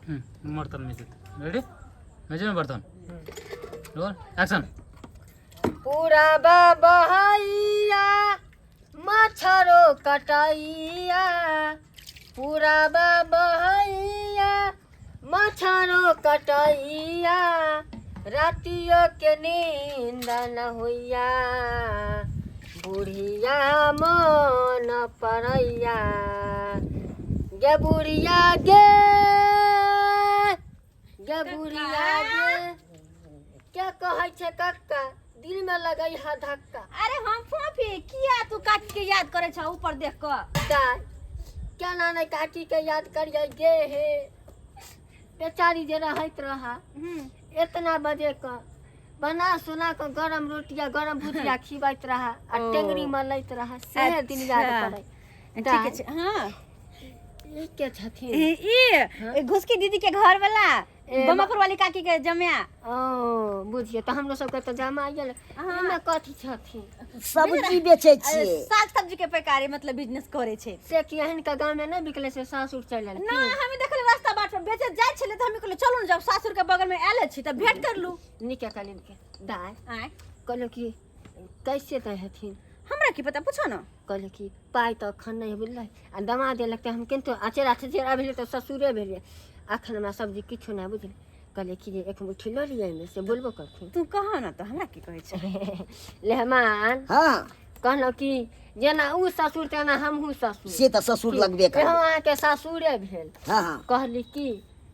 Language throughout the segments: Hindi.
बर्तन में रेडी मेजे में बर्तन रोल एक्शन पूरा बहैया मछरो कटैया पूरा बहैया मछरो कटैया रातियों के नींद न होइया बुढ़िया मन परैया गे बुढ़िया गे बुढ़िया गे क्या कहै छे कक्का दिल में लगई हा धक्का। अरे हम फोफी किया तू काट के याद करे छ ऊपर देख के दाई क्या ना नहीं काटी के याद करिए गे हे बेचारी जे रहत रहा इतना बजे का बना सुना के गरम रोटिया गरम भुजिया खिबैत रहा आ टेंगरी मलैत रहा से दिन याद पड़े। ठीक छै हां ई के छथिन ई घुसकी दीदी के घर वाला बमापुर वाली काकी के जमिया ओ बुझिए तो हमरो सब के तो जमा आइल एमे कथि छथिन सब्जी बेचे छिए साग सब्जी के पैकारी मतलब बिजनेस करे छै से कि एहन का गांव में नहीं बिकले से सासुर चल आइल ना हमें देखले रास्ता बाट पर बेचे जाय छले त हमें कहले चलू जब सासुर के बगल में आले छी त भेंट कर लू निके कलिन के दाई आय कहलो कि कैसे त हथिन हमरा की पता पूछो ना कहले कि पाई तो अखन नहीं बुझले आ दमाद लगते हम किंतु अचेरा छेरा भेले तो ससुरे भेले अखन हमरा सब्जी किछो नहीं बुझले कहले कि एक मुट्ठी ल लिये में से बोलबो करथिन तू कहा ना तो हमरा की कहै छै लेहमान हां कहलो कि जेना उ ससुर तेना हमहू ससुर से त ससुर लगबे कर अहाँ के ससुरे भेल हां हां कहली कि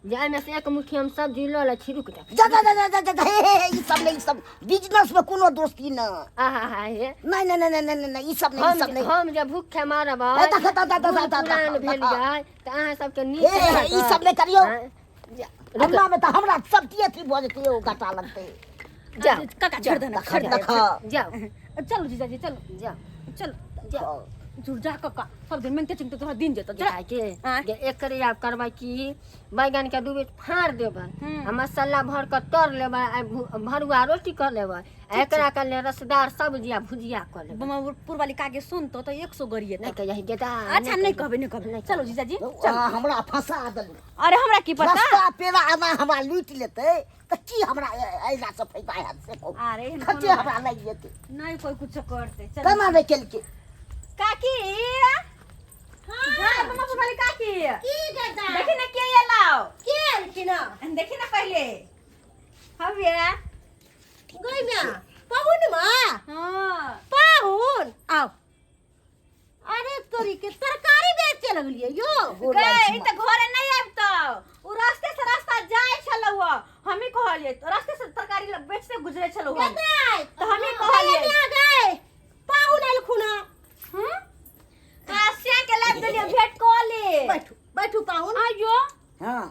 जाय में से एक मुट्ठी हम सब्जी ल ले छिरुक दे जा जा जा जा हे ई सब नहीं सब बिजनेस में कोनो दोस्ती ना आहा हे नहीं नहीं नहीं नहीं नहीं ई सब नहीं हम जब भूखे मारब पुरान भेल जाय त अहाँ सबके नीक ई सब नहीं करियो हमरा में त हमरा सब अथी भ जेतै ओ घाटा लगतै जा काका छोड़ देना जाओ चलो जीजा जी चलो जाओ चलो जाओ जुड़ जा काका सब दिन में चिंता तोरा दिन जेतो जा के एकरे आप करबै कि बैगन के दूबे फाड़ देबै आ मसाला भर के तर लेबै आ भरुआ रोटी कर लेबै आ एकरा के ले रसदार सब्जी आ भुजिया कर लेबै बमापुर वाली काके सुन तो 100 गरिए नहीं कह यही गेदा अच्छा हम नहीं कहबे चलो जीजा जी हमरा फंसा देलु अरे हमरा की पता रास्ता पेरा आना हमरा लूट लेतै त की हमरा ऐला से फायदा है से अरे खते हमरा नहीं जेतै नहीं कोई कुछ करते चल केना नहीं केलके काकी हां बमापुर वाली काकी की गदा देखि ना के ये लाओ के कि ना देखि ना पहले हवे गई ना पाहुन मां हां पाहुन आओ अरे तोरी के तरकारी बेचे लगलिए यो गई त घरे नहीं आबतो उ रास्ते से रास्ता जाय छलौ हमी कहलिए तो रास्ते से तरकारी बेचते गुजरे छलौ तो हमी कहलिए गए पाहुन आइल खुना कासिया के लाग देलिए भेट कोले बैठू बैठू पाहुन आयो हां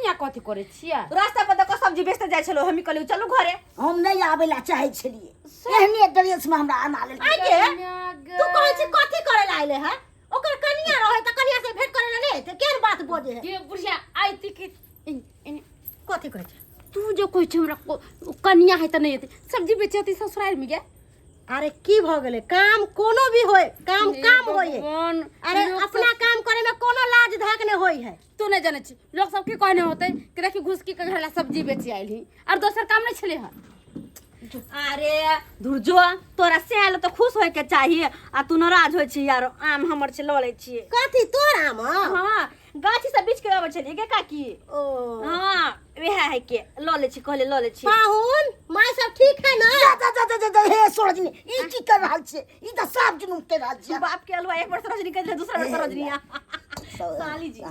यहाँ कथी करे छिया रास्ता पर देखो सब्जी बेचते जाय छलो हमी कहलिए चलो घरे हम नहीं आबेला चाहे छलिए एहने ड्रेस में हमरा आना ले आगे तू कहै छी कथी करे ला आइले है ओकर कनिया रहे त कनिया से भेंट करे ले त केन बात बोले है ये बुढ़िया आइती कि कथी कहै छी तू जो कोइ छ हमरा कनिया है त नहीं होती सब्जी बेचती ससुराल में गे अरे की भ गेले काम कोनो भी होय काम काम होय अरे अपना काम करे में कोनो लाज धाक नहीं होय है तू नहीं जाने छी लोग सब के कहने होते कि देखी घुस की के घरला सब्जी बेची आइली और दोसर काम नहीं छले ह अरे धुरजो तोरा से आलो तो खुश होय के चाहिए आ तू नाराज होय छी यार आम हमर से ल ले छी कथी तोर आम हां गाछी से बीच के आबै छली के काकी ओ हां वेहा है के ल ले छी कहले ल ले छी पाहुन माय सब ठीक है ना जा जा जा हे सोरजनी ई की कर रहल छे ई त सब जुनून के रहल छे बाप के अलवा एक बार सरोजनी के दूसरा बार सरोजनी साली जी